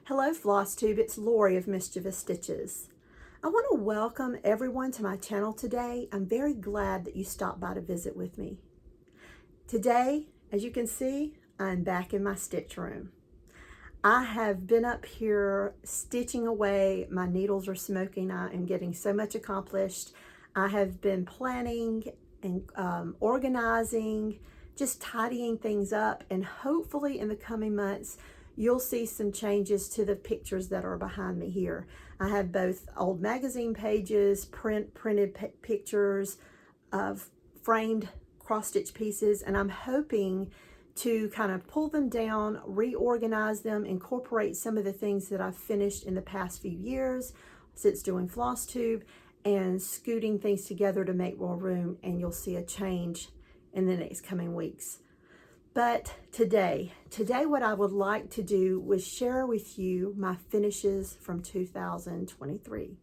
Hello Flosstube, it's Lori of Mischievous Stitches. I want to welcome everyone to my channel today. I'm very glad that you stopped by to visit with me. Today, as you can see, I'm back in my stitch room. I have been up here stitching away. My needles are smoking. I am getting so much accomplished. I have been planning and organizing, just tidying things up, and hopefully in the coming months you'll see some changes to the pictures that are behind me here. I have both old magazine pages, printed pictures of framed cross-stitch pieces, and I'm hoping to kind of pull them down, reorganize them, incorporate some of the things that I've finished in the past few years since doing Flosstube, and scooting things together to make more room, and you'll see a change in the next coming weeks. But today what I would like to do was share with you my finishes from 2023.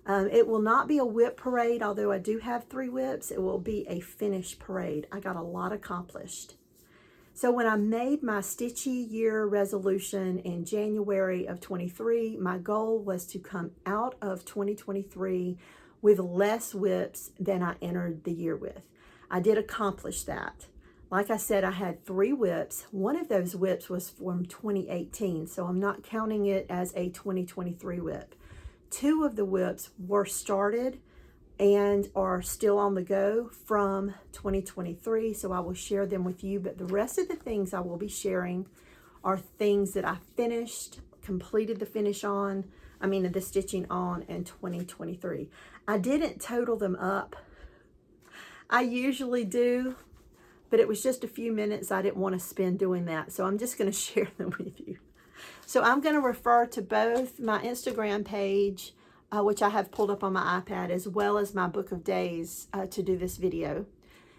It will not be a whip parade, although I do have 3 whips. It will be a finish parade. I got a lot accomplished. So when I made my stitchy year resolution in January of 23, my goal was to come out of 2023 with less whips than I entered the year with. I did accomplish that. Like I said, I had 3 whips. One of those whips was from 2018, so I'm not counting it as a 2023 whip. 2 of the whips were started and are still on the go from 2023, so I will share them with you. But the rest of the things I will be sharing are things that I finished, completed the stitching on in 2023. I didn't total them up. I usually do, but it was just a few minutes I didn't want to spend doing that, so I'm just going to share them with you. So I'm going to refer to both my Instagram page, which I have pulled up on my iPad, as well as my book of days to do this video.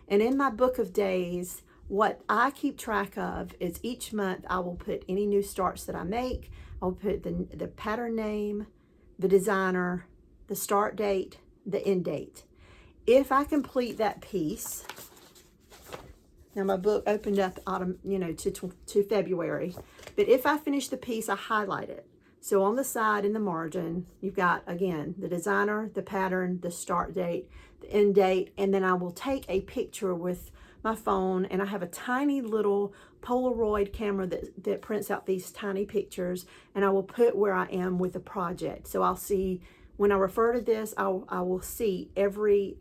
And in my book of days, what I keep track of is each month I will put any new starts that I make. I'll put the pattern name, the designer, the start date, the end date. If I complete that piece, now my book opened up to February, but if I finish the piece, I highlight it. So on the side in the margin, you've got, again, the designer, the pattern, the start date, the end date, and then I will take a picture with my phone, and I have a tiny little Polaroid camera that prints out these tiny pictures, and I will put where I am with the project. So I'll see, when I refer to this, I will see every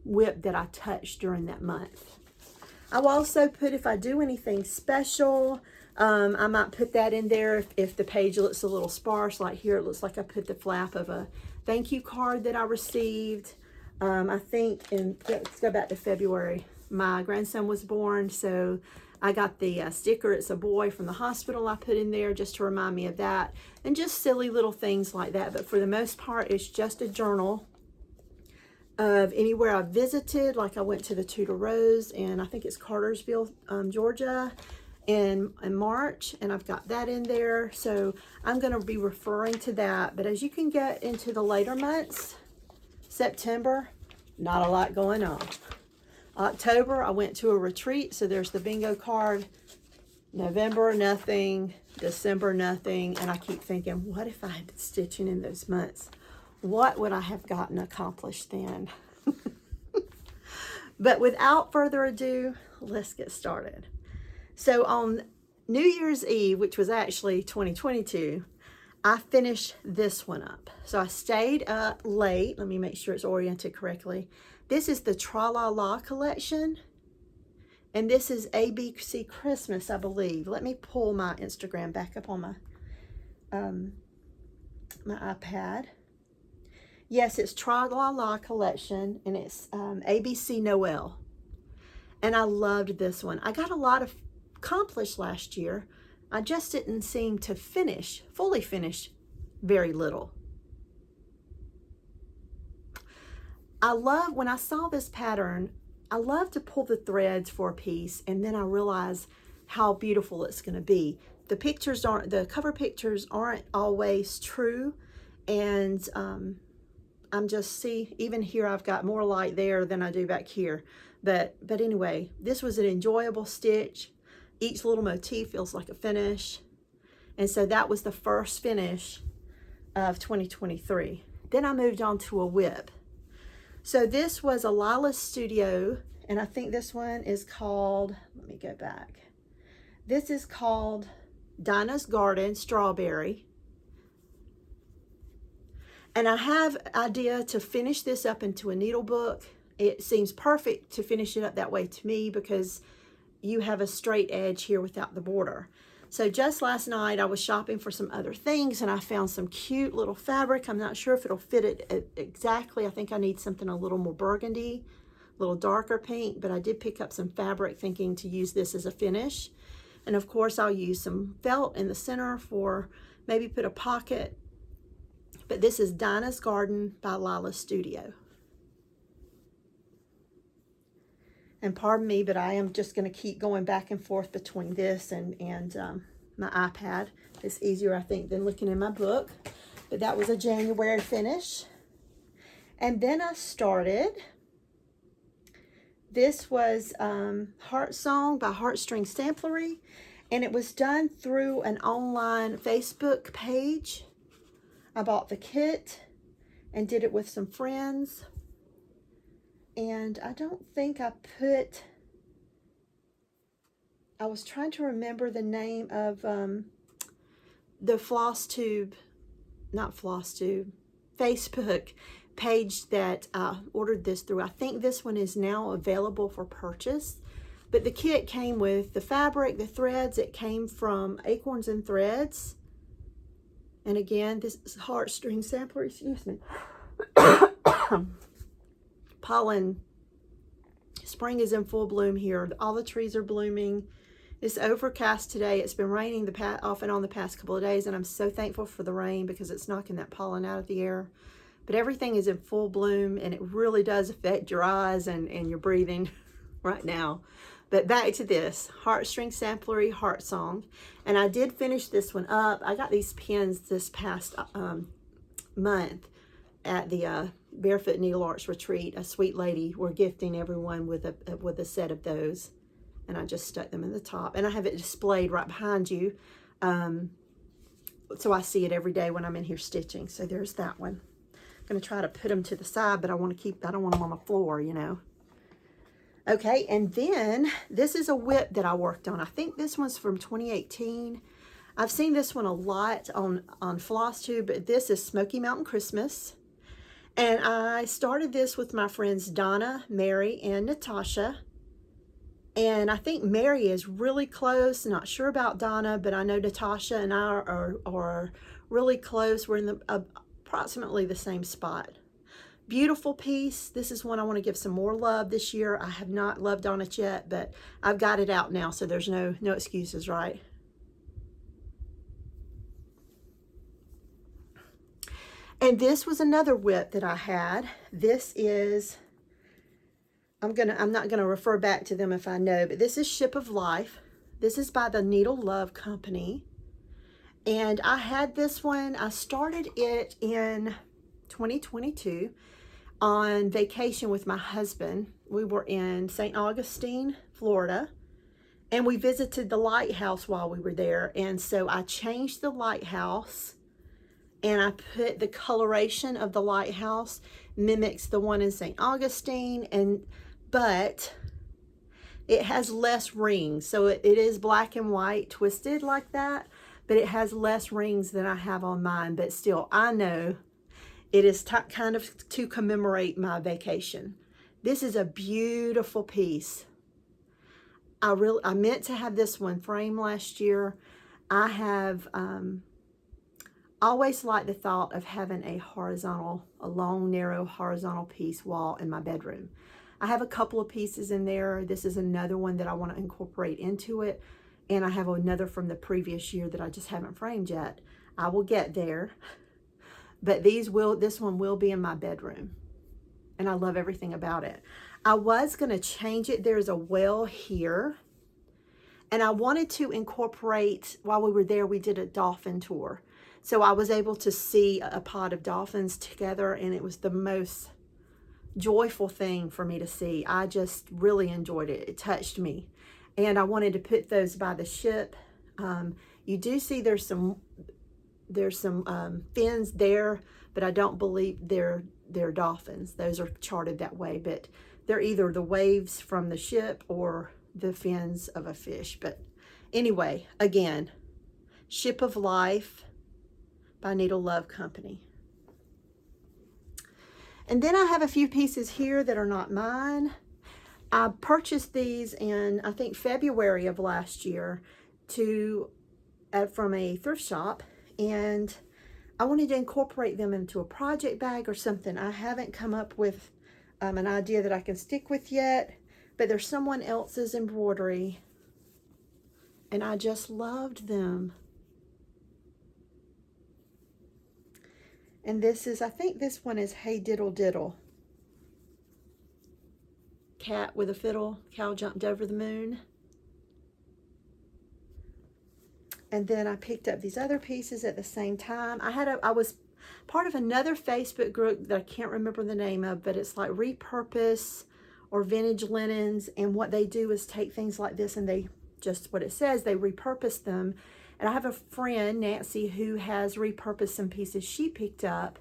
whip that I touched during that month. I will also put, if I do anything special, I might put that in there if the page looks a little sparse. Like here, it looks like I put the flap of a thank you card that I received. I think, let's go back to February. My grandson was born, so I got the sticker, it's a boy, from the hospital I put in there just to remind me of that. And just silly little things like that. But for the most part, it's just a journal of anywhere I visited. Like I went to the Tudor Rose, and I think it's Cartersville, Georgia, in March, and I've got that in there. So I'm going to be referring to that. But as you can get into the later months, September, not a lot going on. October, I went to a retreat, so there's the bingo card. November, nothing. December, nothing. And I keep thinking, what if I had been stitching in those months? What would I have gotten accomplished then? But without further ado, let's get started. So on New Year's Eve, which was actually 2022, I finished this one up. So I stayed up late. Let me make sure it's oriented correctly. This is the Tra-La-La collection, and this is ABC Christmas, I believe. Let me pull my Instagram back up on my iPad. Yes, it's Tra-La-La collection, and it's ABC Noel. And I loved this one. I got a lot of accomplished last year. I just didn't seem to fully finish very little. I love, when I saw this pattern, I love to pull the threads for a piece, and then I realize how beautiful it's going to be. The cover pictures aren't always true, and I'm just, even here I've got more light there than I do back here. But anyway, this was an enjoyable stitch. Each little motif feels like a finish. And so that was the first finish of 2023. Then I moved on to a whip. So this was a Lila Studio, and I think this one is called, let me go back. This is called Dinah's Garden Strawberry. And I have an idea to finish this up into a needle book. It seems perfect to finish it up that way to me because you have a straight edge here without the border. So just last night I was shopping for some other things and I found some cute little fabric. I'm not sure if it'll fit it exactly. I think I need something a little more burgundy, a little darker pink, but I did pick up some fabric thinking to use this as a finish. And of course I'll use some felt in the center for maybe put a pocket. But this is Dinah's Garden by Lila Studio. And pardon me, but I am just going to keep going back and forth between this and my iPad. It's easier, I think, than looking in my book. But that was a January finish. And then I started. This was Heart Song by Heartstring Samplery. And it was done through an online Facebook page. I bought the kit and did it with some friends. And I don't think I put, I was trying to remember the name of the Flosstube, not Flosstube, Facebook page that I ordered this through. I think this one is now available for purchase. But the kit came with the fabric, the threads. It came from Acorns and Threads. And again, this is Heartstring Sampler, excuse me. Pollen. Spring is in full bloom here. All the trees are blooming. It's overcast today. It's been raining off and on the past couple of days, and I'm so thankful for the rain because it's knocking that pollen out of the air. But everything is in full bloom, and it really does affect your eyes and your breathing right now. But back to this, Heartstring Samplery Heart Song. And I did finish this one up. I got these pins this past month at the Barefoot Needle Arts Retreat. A sweet lady were gifting everyone with a set of those. And I just stuck them in the top. And I have it displayed right behind you. So I see it every day when I'm in here stitching. So there's that one. I'm going to try to put them to the side, but I want to keep, I don't want them on the floor, you know. Okay, and then this is a whip that I worked on. I think this one's from 2018. I've seen this one a lot on Flosstube, but this is Smoky Mountain Christmas. And I started this with my friends Donna, Mary, and Natasha. And I think Mary is really close. Not sure about Donna, but I know Natasha and I are really close. We're in approximately the same spot. Beautiful piece. This is one I want to give some more love this year. I have not loved on it yet, but I've got it out now, so there's no excuses, right? And this was another whip that I had. This is, I'm not gonna refer back to them if I know, but this is Ship of Life. This is by the Needle Love Company. And I had this one, I started it in 2022 on vacation with my husband. We were in St. Augustine, Florida, and we visited the lighthouse while we were there. And so I changed the lighthouse and I put the coloration of the lighthouse mimics the one in St. Augustine, but it has less rings. So it is black and white twisted like that, but it has less rings than I have on mine. But still, I know it is kind of to commemorate my vacation. This is a beautiful piece. I meant to have this one framed last year. I have always liked the thought of having a long, narrow, horizontal piece wall in my bedroom. I have a couple of pieces in there. This is another one that I want to incorporate into it. And I have another from the previous year that I just haven't framed yet. I will get there. But this one will be in my bedroom. And I love everything about it. I was going to change it. There's a well here. And I wanted to incorporate, while we were there, we did a dolphin tour. So I was able to see a pod of dolphins together, and it was the most joyful thing for me to see. I just really enjoyed it. It touched me. And I wanted to put those by the ship. You do see there's some fins there, but I don't believe they're dolphins. Those are charted that way, but they're either the waves from the ship or the fins of a fish. But anyway, again, Ship of Life by Needle Love Company. And then I have a few pieces here that are not mine. I purchased these in, I think, February of last year from a thrift shop, and I wanted to incorporate them into a project bag or something. I haven't come up with an idea that I can stick with yet, but there's someone else's embroidery, and I just loved them. And this is, I think this one is Hey Diddle Diddle. Cat with a fiddle, cow jumped over the moon. And then I picked up these other pieces at the same time. I was part of another Facebook group that I can't remember the name of, but it's like Repurpose or Vintage Linens. And what they do is take things like this and they, just what it says, they repurpose them. And I have a friend, Nancy, who has repurposed some pieces she picked up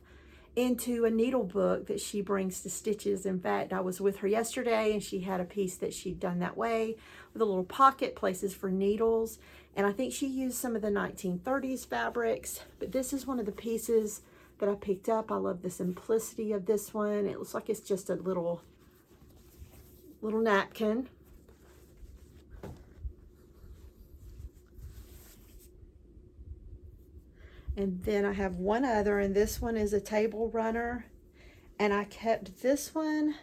into a needle book that she brings to Stitches. In fact, I was with her yesterday and she had a piece that she'd done that way with a little pocket, places for needles. And I think she used some of the 1930s fabrics, but this is one of the pieces that I picked up. I love the simplicity of this one. It looks like it's just a little napkin. And then I have one other, and this one is a table runner. And I kept this one,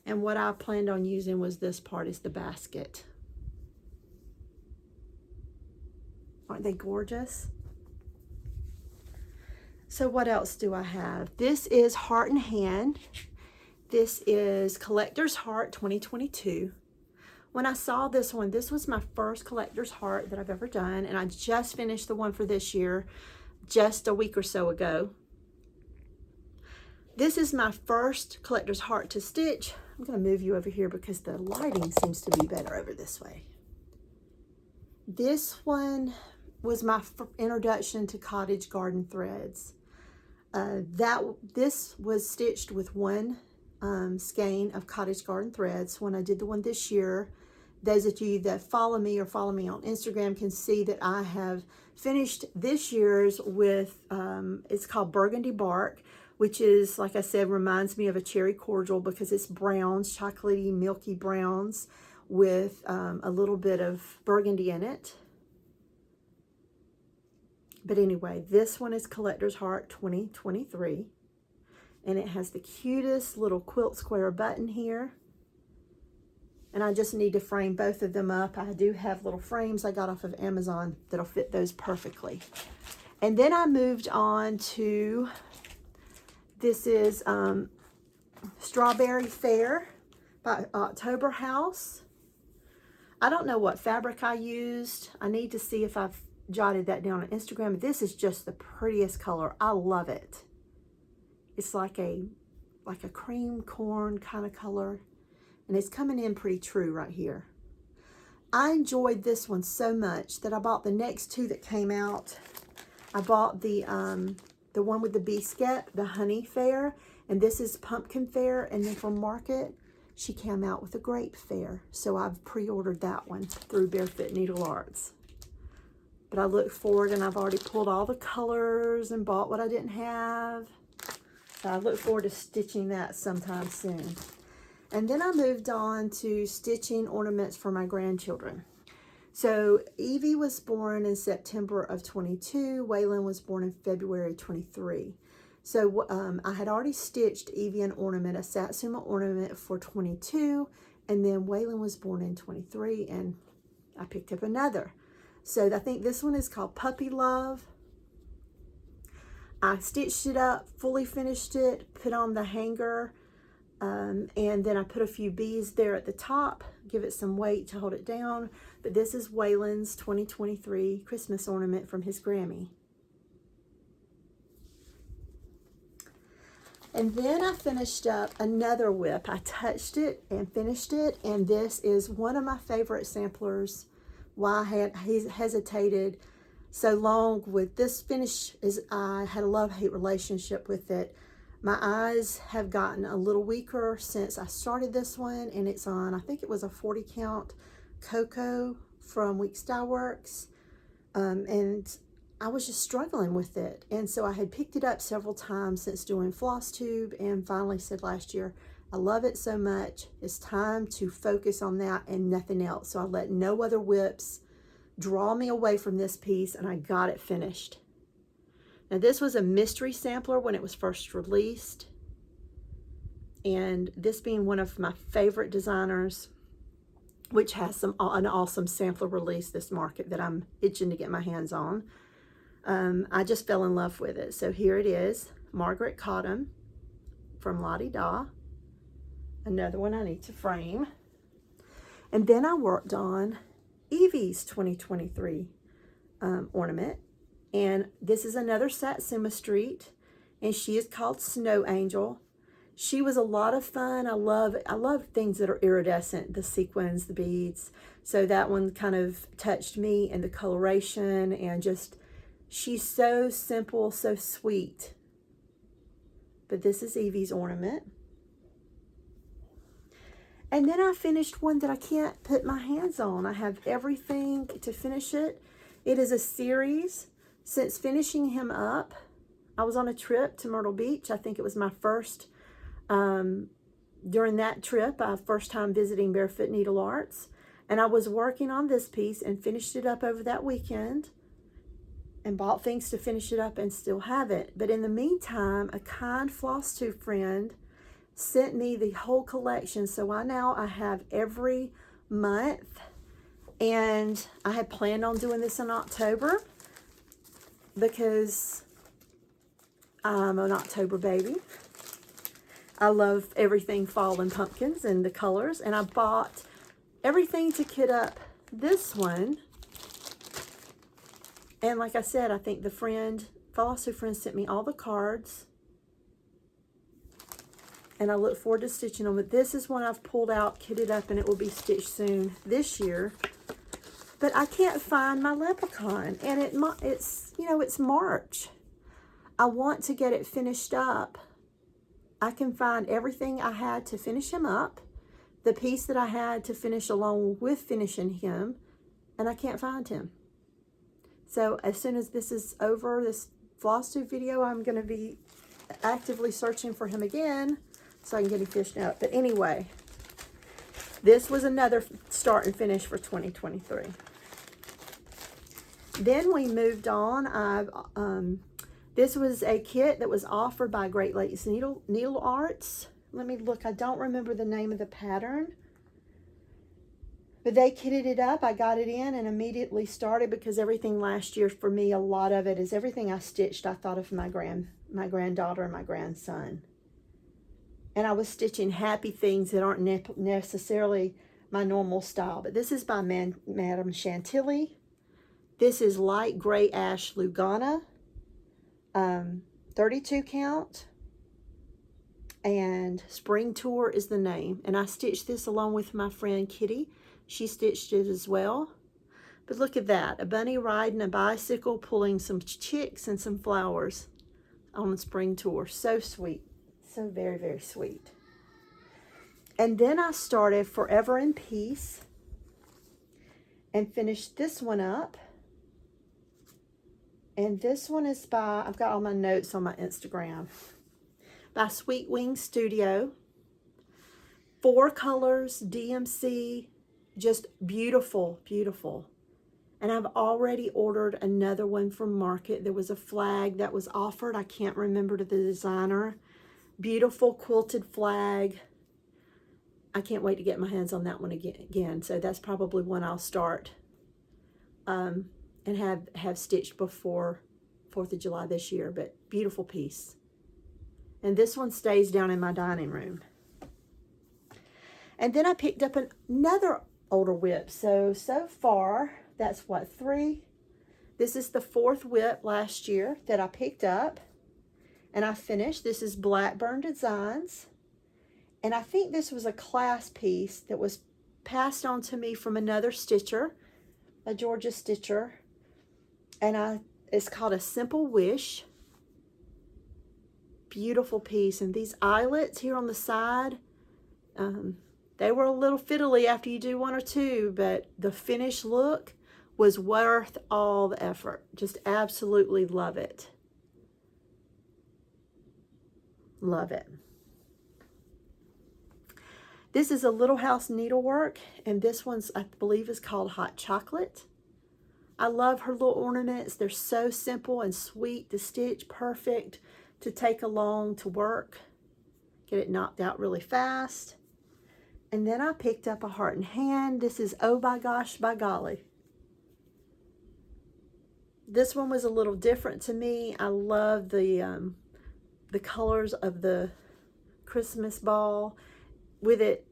and what I planned on using was this part, is the basket. Aren't they gorgeous? So what else do I have? This is Heart and Hand. This is Collector's Heart 2022. When I saw this one, this was my first collector's heart that I've ever done, and I just finished the one for this year just a week or so ago. This is my first collector's heart to stitch. I'm going to move you over here because the lighting seems to be better over this way. This one was my introduction to Cottage garden threads. This was stitched with one skein of Cottage garden threads. When I did the one this year, those of you that follow me or follow me on Instagram can see that I have finished this year's with, it's called Burgundy Bark, which is, like I said, reminds me of a cherry cordial because it's browns, chocolatey, milky browns with a little bit of burgundy in it. But anyway, this one is Collector's Heart 2023. And it has the cutest little quilt square button here. And I just need to frame both of them up. I do have little frames I got off of Amazon that'll fit those perfectly. And then I moved on to, this is Strawberry Fair by October House. I don't know what fabric I used. I need to see if I've jotted that down on Instagram. This is just the prettiest color. I love it. It's like a cream corn kind of color. And it's coming in pretty true right here. I enjoyed this one so much that I bought the next two that came out. I bought the one with the biscuit, the Honey Fair, and this is Pumpkin Fair. And then from Market, she came out with a Grape Fair. So I've pre-ordered that one through Barefoot Needle Arts. But I look forward, and I've already pulled all the colors and bought what I didn't have. So I look forward to stitching that sometime soon. And then I moved on to stitching ornaments for my grandchildren. So Evie was born in September of 22. Waylon was born in February 23. So I had already stitched Evie an ornament, a Satsuma ornament for 22. And then Waylon was born in 23, and I picked up another. So I think this one is called Puppy Love. I stitched it up, fully finished it, put on the hanger, and then I put a few bees there at the top, give it some weight to hold it down. But this is Waylon's 2023 Christmas ornament from his Grammy. And then I finished up another whip. I touched it and finished it, and this is one of my favorite samplers why I had hesitated so long with this finish is I had a love-hate relationship with it. My eyes have gotten a little weaker since I started this one, and it's on, I think it was a 40 count Cocoa from Weeks Dye Works, and I was just struggling with it. And so I had picked it up several times since doing Flosstube, and finally said last year, I love it so much, it's time to focus on that and nothing else. So I let no other whips draw me away from this piece, and I got it finished. Now this was a mystery sampler when it was first released, and this being one of my favorite designers, which has an awesome sampler release this market that I'm itching to get my hands on. I just fell in love with it. So here it is, Margaret Cotton from Lottie Da. Another one I need to frame. And then I worked on Evie's 2023 ornament. And this is another Satsuma Street, and she is called Snow Angel. She was a lot of fun. I love things that are iridescent, the sequins, the beads. So that one kind of touched me, and the coloration, and just, she's so simple, so sweet. But this is Evie's ornament. And then I finished one that I can't put my hands on. I have everything to finish it. It is a series. Since finishing him up, I was on a trip to Myrtle Beach. I think it was my first, during that trip, first time visiting Barefoot Needle Arts. And I was working on this piece and finished it up over that weekend and bought things to finish it up and still have it. But in the meantime, a kind Flosstube friend sent me the whole collection. So I have every month, and I had planned on doing this in October, because I'm an October baby. I love everything fall and pumpkins and the colors, and I bought everything to kit up this one. And like I said, I think the Flosstube friend sent me all the cards, and I look forward to stitching them. But this is one I've pulled out, kitted up, and it will be stitched soon this year. But I can't find my Leprechaun, and it's, you know, it's March. I want to get it finished up. I can find everything I had to finish him up, the piece that I had to finish along with finishing him, and I can't find him. So as soon as this is over, this Flosstube video, I'm going to be actively searching for him again so I can get him finished up. But anyway, this was another start and finish for 2023. Then we moved on. This was a kit that was offered by Great Lakes Needle Arts. Let me look. I don't remember the name of the pattern. But they kitted it up. I got it in and immediately started, because everything last year for me, a lot of it is everything I stitched, I thought of my granddaughter and my grandson. And I was stitching happy things that aren't necessarily my normal style. But this is by Madame Chantilly. This is light gray ash Lugana, 32 count, and Spring Tour is the name. And I stitched this along with my friend Kitty. She stitched it as well. But look at that, a bunny riding a bicycle, pulling some chicks and some flowers on Spring Tour. So sweet, so very, very sweet. And then I started Forever in Peace and finished this one up. And this one is by, I've got all my notes on my Instagram, by Sweet Wing Studio. 4 colors, DMC, just beautiful, beautiful. And I've already ordered another one from Market. There was a flag that was offered. I can't remember the designer. Beautiful quilted flag. I can't wait to get my hands on that one again. So that's probably one I'll start and have stitched before 4th of July this year. But beautiful piece. And this one stays down in my dining room. And then I picked up another older whip. So far, that's what, 3? This is the 4th whip last year that I picked up and I finished. This is Blackburn Designs. And I think this was a class piece that was passed on to me from another stitcher. a Georgia Stitcher, and it's called A Simple Wish. Beautiful piece, and these eyelets here on the side, they were a little fiddly after you do one or two, but the finished look was worth all the effort. Just absolutely love it. Love it. This is a Little House Needlework, and this one's, I believe, is called Hot Chocolate. I love her little ornaments. They're so simple and sweet to stitch, perfect to take along to work. Get it knocked out really fast. And then I picked up a Heart and Hand. This is Oh My Gosh, by Golly. This one was a little different to me. I love the colors of the Christmas ball with it,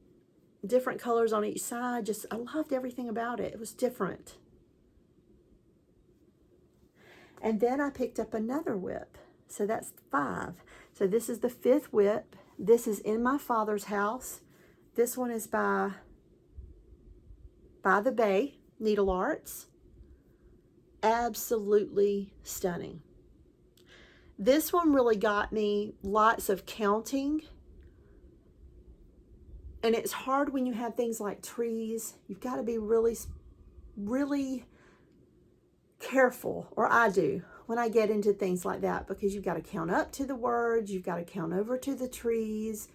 different colors on each side. Just, I loved everything about it. It was different. And then I picked up another whip. So that's 5. So this is the 5th whip. This is In My Father's House. This one is by the Bay Needle Arts. Absolutely stunning. This one really got me, lots of counting. And it's hard when you have things like trees. You've got to be really, really careful, or I do, when I get into things like that, because you've got to count up to the words, you've got to count over to the trees,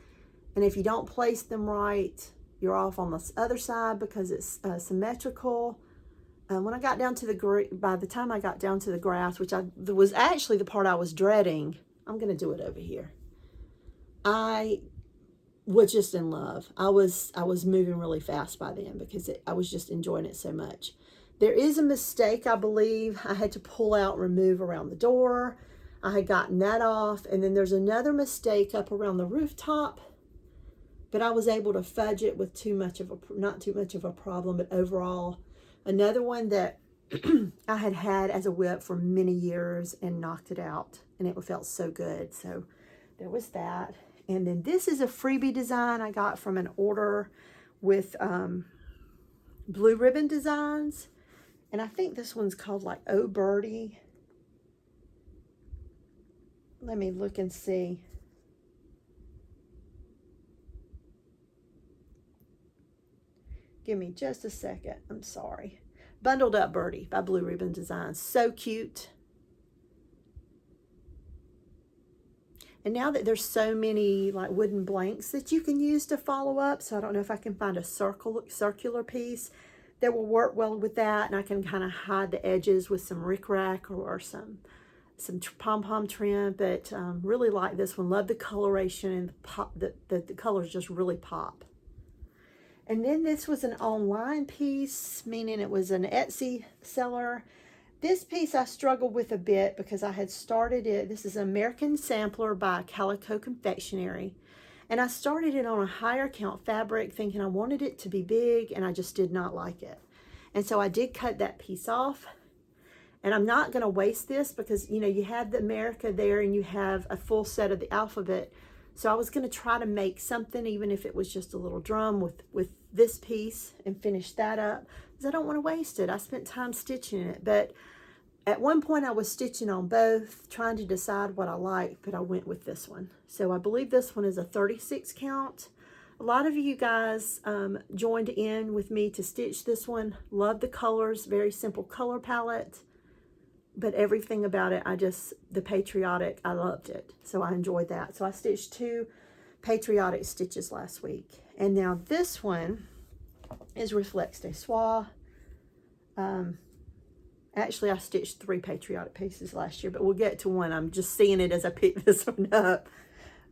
and if you don't place them right, you're off on the other side because it's symmetrical. When I got down to by the time I got down to the grass, which was actually the part I was dreading, I'm going to do it over here. I was just in love. I was moving really fast by then because I was just enjoying it so much. There is a mistake, I believe. I had to pull out, remove around the door. I had gotten that off. And then there's another mistake up around the rooftop. But I was able to fudge it with not too much of a problem. But overall, another one that I had as a whip for many years and knocked it out. And it felt so good. So there was that. And then this is a freebie design I got from an order with Blue Ribbon Designs. And I think this one's called like Oh Birdie. Let me look and see. Give me just a second. I'm sorry. Bundled Up Birdie by Blue Ribbon Designs. So cute. And now that there's so many like wooden blanks that you can use to follow up, so I don't know if I can find a circular piece that will work well with that, and I can kind of hide the edges with some rickrack or some pom-pom trim, but really like this one. Love the coloration, and the colors just really pop. And then this was an online piece, meaning it was an Etsy seller. This piece I struggled with a bit because I had started it. This is an American Sampler by Calico Confectionery. And I started it on a higher count fabric thinking I wanted it to be big, and I just did not like it. And so I did cut that piece off. And I'm not going to waste this because, you know, you have the America there and you have a full set of the alphabet. So I was going to try to make something, even if it was just a little drum with this piece, and finish that up because I don't want to waste it. I spent time stitching it. But at one point I was stitching on both, trying to decide what I liked, but I went with this one. So I believe this one is a 36 count. A lot of you guys joined in with me to stitch this one. Love the colors, very simple color palette, but everything about it, the patriotic, I loved it. So I enjoyed that. So I stitched 2 patriotic stitches last week. And now this one is Reflex Day SWW. Actually, I stitched 3 patriotic pieces last year, but we'll get to one. I'm just seeing it as I pick this one up.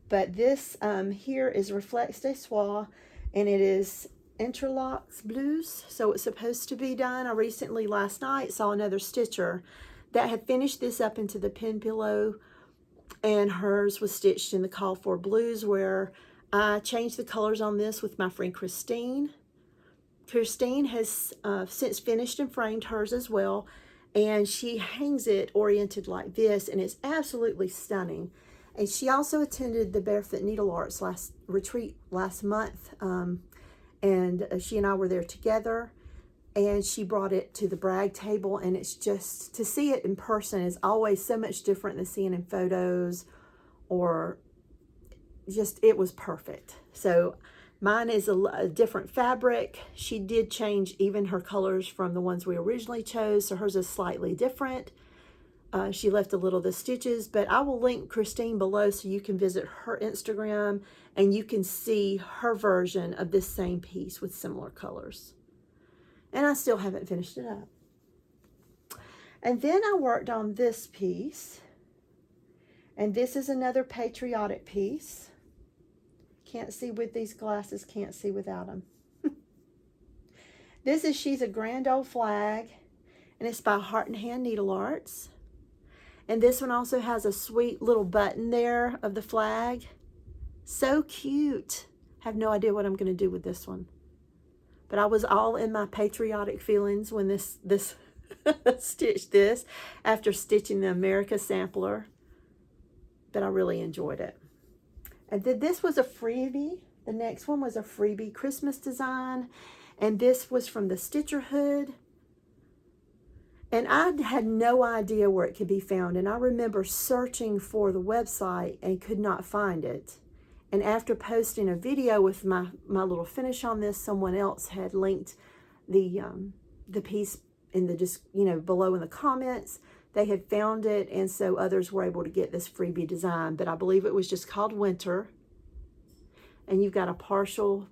But this here is Reflex Day SWW, and it is Interlocks Blues. So it's supposed to be done. I recently, last night, saw another stitcher that had finished this up into the pin pillow, and hers was stitched in the Call for Blues, where I changed the colors on this with my friend Christine. Christine has since finished and framed hers as well, and she hangs it oriented like this, and it's absolutely stunning. And she also attended the Barefoot Needle Arts retreat last month, and she and I were there together. and she brought it to the brag table, and it's just, to see it in person is always so much different than seeing in photos, or just, it was perfect. So mine is a different fabric. She did change even her colors from the ones we originally chose, so hers is slightly different. She left a little of the stitches, but I will link Christine below so you can visit her Instagram and you can see her version of this same piece with similar colors. And I still haven't finished it up. And then I worked on this piece, and this is another patriotic piece. Can't see with these glasses, can't see without them. This is She's a Grand Old Flag, and it's by Heart and Hand Needle Arts. And this one also has a sweet little button there of the flag. So cute. Have no idea what I'm going to do with this one. But I was all in my patriotic feelings when this stitched this after stitching the America sampler. But I really enjoyed it. And then this was a freebie. The next one was a freebie Christmas design. And this was from the Stitcher Hood. And I had no idea where it could be found. And I remember searching for the website and could not find it. And after posting a video with my little finish on this, someone else had linked the piece in the, just, you know, below in the comments. They had found it, and so others were able to get this freebie design. But I believe it was just called Winter. And you've got a partial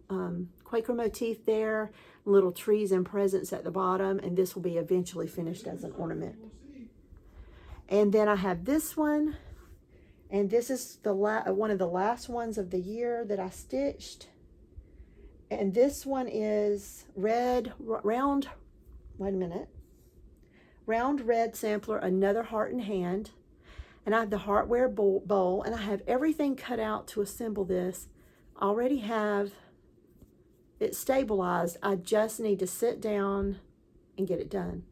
Quaker motif there, little trees and presents at the bottom, and this will be eventually finished as an ornament. And then I have this one, and this is the one of the last ones of the year that I stitched. And this one is round red sampler, another Heart and Hand. And I have the heartware bowl, and I have everything cut out to assemble this. I already have it stabilized. I just need to sit down and get it done.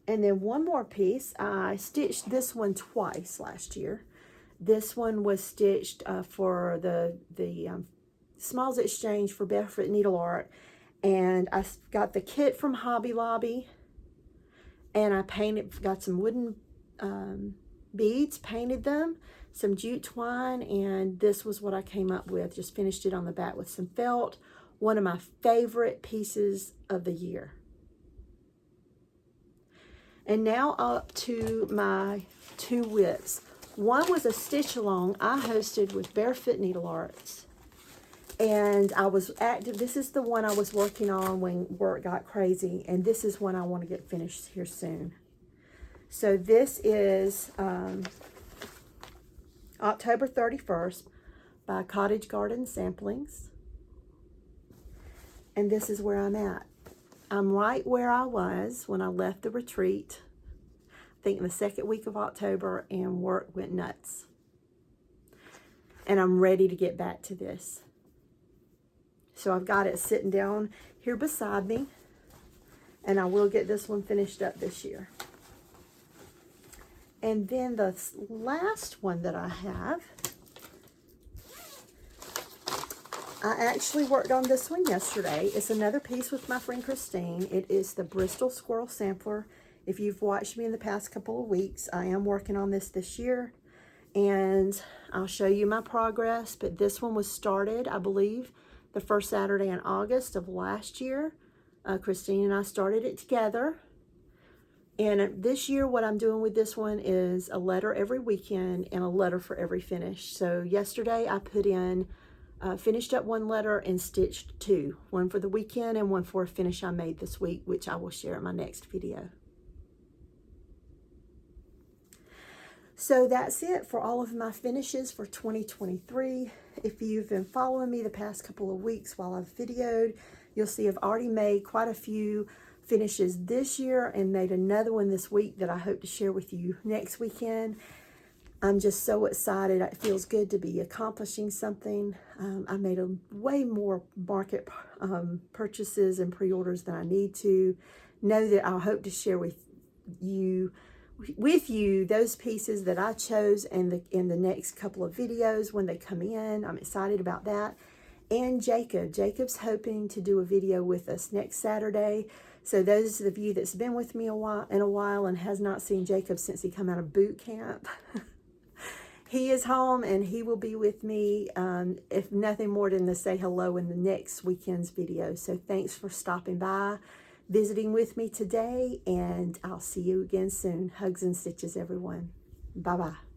And then one more piece. I stitched this one twice last year. This one was stitched for the Smalls Exchange for Barefoot Needle Art. And I got the kit from Hobby Lobby. And I got some wooden beads, painted them, some jute twine, and this was what I came up with. Just finished it on the back with some felt. One of my favorite pieces of the year. And now up to my two whips. One was a stitch along I hosted with Barefoot Needle Arts. And I was active. This is the one I was working on when work got crazy. And this is one I want to get finished here soon. So this is October 31st by Cottage Garden Samplings. And this is where I'm at. I'm right where I was when I left the retreat, I think in the second week of October, and work went nuts. And I'm ready to get back to this. So I've got it sitting down here beside me, and I will get this one finished up this year. And then the last one that I have, I actually worked on this one yesterday. It's another piece with my friend Christine. It is the Bristol Squirrel Sampler. If you've watched me in the past couple of weeks, I am working on this year. And I'll show you my progress. But this one was started, I believe, the first Saturday in August of last year. Christine and I started it together. And this year, what I'm doing with this one is a letter every weekend and a letter for every finish. So yesterday I put in, finished up one letter and stitched two. One for the weekend and one for a finish I made this week, which I will share in my next video. So that's it for all of my finishes for 2023. If you've been following me the past couple of weeks while I've videoed, you'll see I've already made quite a few finishes this year and made another one this week that I hope to share with you next weekend. I'm just so excited. It feels good to be accomplishing something. I made a way more market purchases and pre-orders than I need to. Know that I hope to share with you those pieces that I chose in the next couple of videos when they come in. I'm excited about that. and Jacob. Jacob's hoping to do a video with us next Saturday. So those of you that's been with me in a while and has not seen Jacob since he come out of boot camp, he is home and he will be with me, if nothing more than to say hello in the next weekend's video. So thanks for stopping by, visiting with me today, and I'll see you again soon. Hugs and stitches, everyone. Bye-bye.